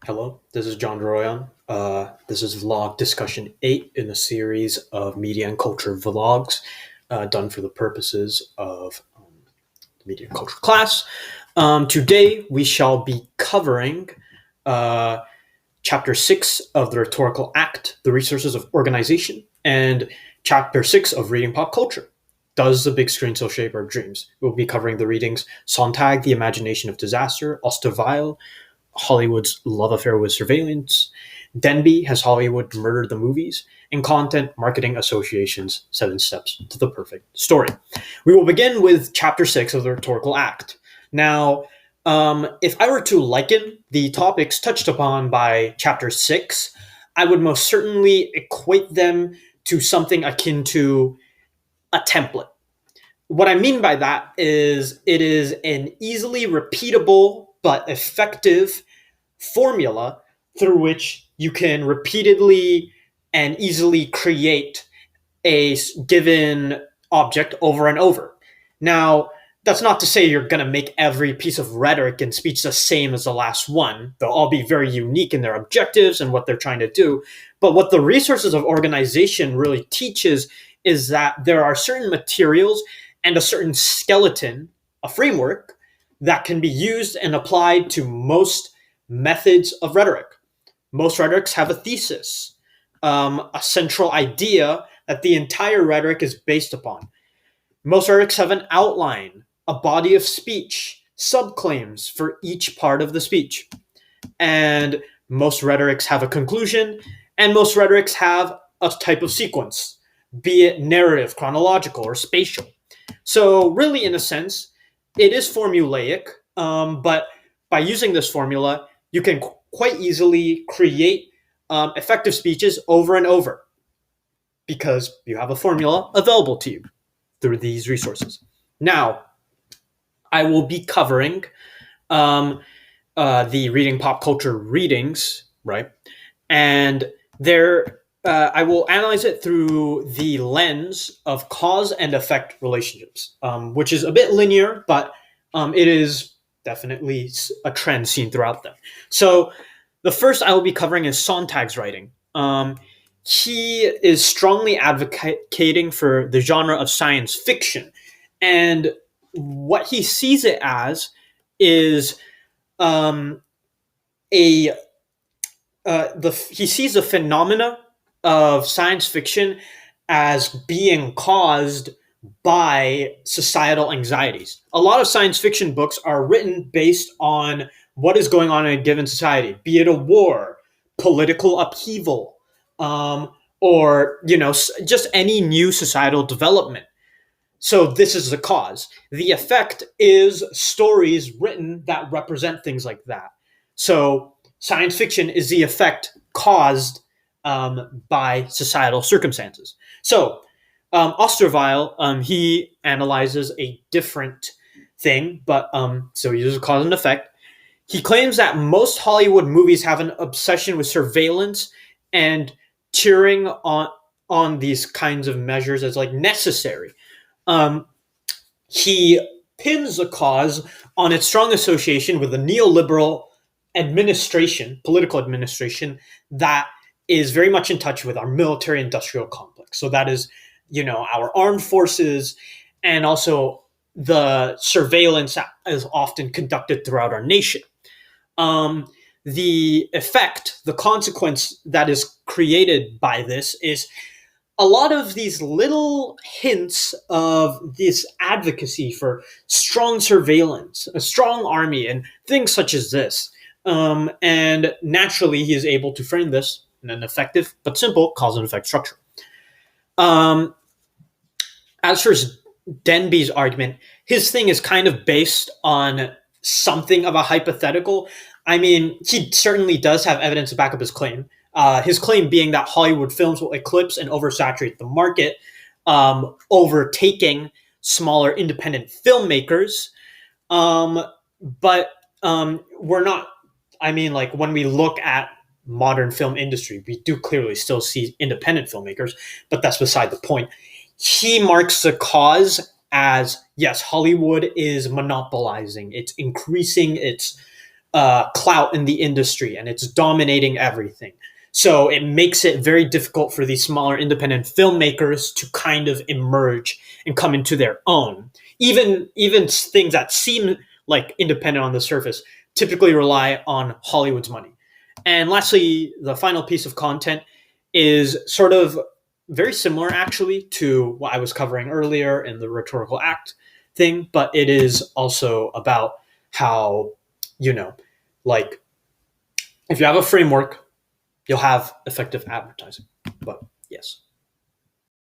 Hello, this is John Royan. This is vlog discussion 8 in a series of media and culture vlogs done for the purposes of the media and culture class. Today we shall be covering uh, chapter 6 of the Rhetorical Act, The Resources of Organization, and chapter 6 of Reading Pop Culture. Does the big screen still shape our dreams? We'll be covering the readings Sontag, The Imagination of Disaster, Osterweil, Hollywood's love affair with surveillance, Denby, Has Hollywood Murdered the Movies, and Content Marketing Association's 7 Steps to the Perfect Story. We will begin with Chapter 6 of the Rhetorical Act. Now, if I were to liken the topics touched upon by Chapter 6, I would most certainly equate them to something akin to a template. What I mean by that is it is an easily repeatable but effective formula through which you can repeatedly and easily create a given object over and over. Now, that's not to say you're going to make every piece of rhetoric and speech the same as the last one. They'll all be very unique in their objectives and what they're trying to do. But what the resources of organization really teaches is that there are certain materials and a certain skeleton, a framework, that can be used and applied to most methods of rhetoric. Most rhetorics have a thesis, a central idea that the entire rhetoric is based upon. Most rhetorics have an outline, a body of speech, subclaims for each part of the speech. And most rhetorics have a conclusion, and most rhetorics have a type of sequence, be it narrative, chronological, or spatial. So, really, in a sense, it is formulaic, but by using this formula, you can quite easily create effective speeches over and over because you have a formula available to you through these resources. Now, I will be covering the reading pop culture readings, right? And there, I will analyze it through the lens of cause and effect relationships, which is a bit linear, but it is definitely a trend seen throughout them. So the first I will be covering is Sontag's writing. He is strongly advocating for the genre of science fiction. And what he sees it as is a he sees the phenomena of science fiction as being caused by societal anxieties. A lot of science fiction books are written based on what is going on in a given society, be it a war, political upheaval, or just any new societal development. So this is the cause. The effect is stories written that represent things like that. So science fiction is the effect caused by societal circumstances. So Osterweil, he analyzes a different thing, but so he uses cause and effect. He claims that most Hollywood movies have an obsession with surveillance and cheering on these kinds of measures as like necessary. He pins the cause on its strong association with the neoliberal administration, political administration, that is very much in touch with our military industrial complex. So that is, our armed forces and also the surveillance that is often conducted throughout our nation. The effect, the consequence that is created by this is a lot of these little hints of this advocacy for strong surveillance, a strong army, and things such as this. And naturally, he is able to frame this in an effective but simple cause and effect structure. As for Denby's argument, his thing is kind of based on something of a hypothetical. I mean, he certainly does have evidence to back up his claim. His claim being that Hollywood films will eclipse and oversaturate the market, overtaking smaller independent filmmakers. But we're not, I mean, like when we look at modern film industry, we do clearly still see independent filmmakers, but that's beside the point. He marks the cause as, yes, Hollywood is monopolizing. It's increasing its clout in the industry and it's dominating everything. So it makes it very difficult for these smaller independent filmmakers to kind of emerge and come into their own. Even things that seem like independent on the surface typically rely on Hollywood's money. And lastly, the final piece of content is sort of very similar actually to what I was covering earlier in the rhetorical act thing, but it is also about how, like if you have a framework, you'll have effective advertising. But yes.